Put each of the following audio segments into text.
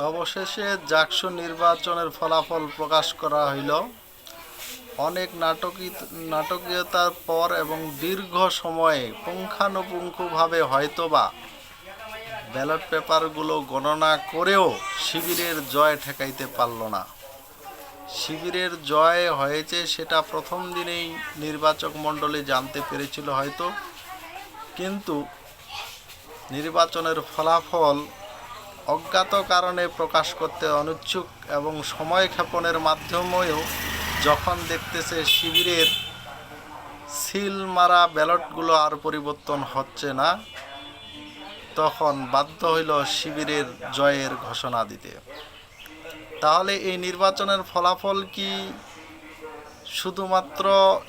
অবশেষে জাকসু নির্বাচনের ফলাফল প্রকাশ করা হইল। অনেক নাটকীয়তার পর এবং দীর্ঘ সময়ে পুঙ্খানুপুঙ্খভাবে হয়তোবা ব্যালট পেপারগুলো গণনা করেও শিবিরের জয় ঠেকাইতে পারল না। শিবিরের জয় হয়েছে সেটা প্রথম দিনেই নির্বাচক মণ্ডলী জানতে পেরেছিল হয়তো, কিন্তু নির্বাচনের ফলাফল অজ্ঞাত কারণে প্রকাশ করতে অনিচ্ছুক এবং সময় ক্ষেপণের মাধ্যমেও যখন দেখতেছে শিবিরের সিল মারা ব্যালটগুলো আর পরিবর্তন হচ্ছে না, তখন বাধ্য হইল শিবিরের জয়ের ঘোষণা দিতে। তাহলে এই নির্বাচনের ফলাফল কি শুধুমাত্র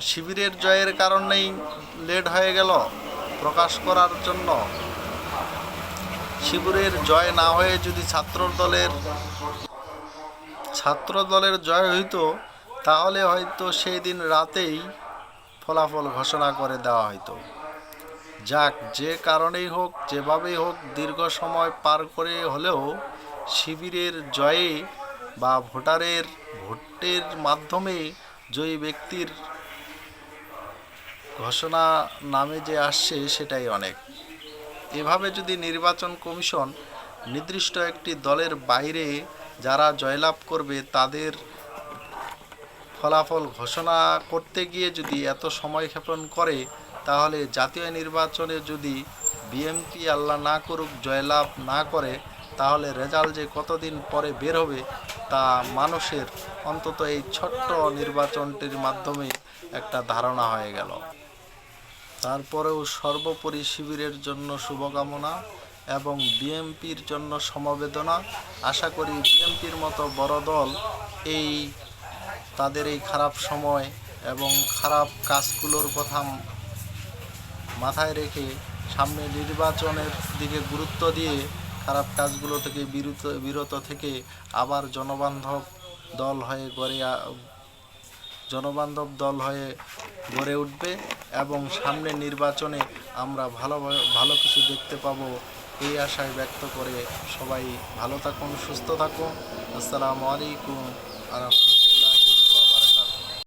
শিবিরের জয়ের কারণেই লেট হয়ে গেল প্রকাশ করার জন্য? শিবিরের জয় না হয়ে যদি ছাত্র দলের জয় হইতো, তাহলে হয়তো সেই দিন রাতেই ফলাফল ঘোষণা করে দেওয়া হইতো। যাক, যে কারণেই হোক, যেভাবেই হোক, দীর্ঘ সময় পার করে হলেও শিবিরের জয়ে বা ভোটের মাধ্যমে জয়ী ব্যক্তির ঘোষণা নামে যে আসছে সেটাই অনেক। এভাবে যদি নির্বাচন কমিশন নির্দিষ্ট একটি দলের বাইরে যারা জয়লাভ করবে তাদের ফলাফল ঘোষণা করতে গিয়ে যদি এত সময় ক্ষেপণ করে, তাহলে জাতীয় নির্বাচনে যদি বিএনপি আল্লাহ না করুক জয়লাভ না করে, তাহলে রেজাল্ট যে কতদিন পরে বের হবে তা মানুষের অন্তত এই ছোট্ট নির্বাচনটির মাধ্যমে একটা ধারণা হয়ে গেল। তারপরেও সর্বোপরি শিবিরের জন্য শুভকামনা এবং বিএনপির জন্য সমবেদনা। আশা করি বিএনপির মতো বড় দল তাদের এই খারাপ সময় এবং খারাপ কাজগুলোর কথা মাথায় রেখে সামনে নির্বাচনের দিকে গুরুত্ব দিয়ে খারাপ কাজগুলো থেকে বিরত থেকে আবার জনবান্ধব দল হয়ে গড়ে উঠবে এবং সামনের নির্বাচনে আমরা ভালো কিছু দেখতে পাবো, এই আশায় ব্যক্ত করে সবাই ভালো থাকুন, সুস্থ থাকুন। আসসালামু আলাইকুম।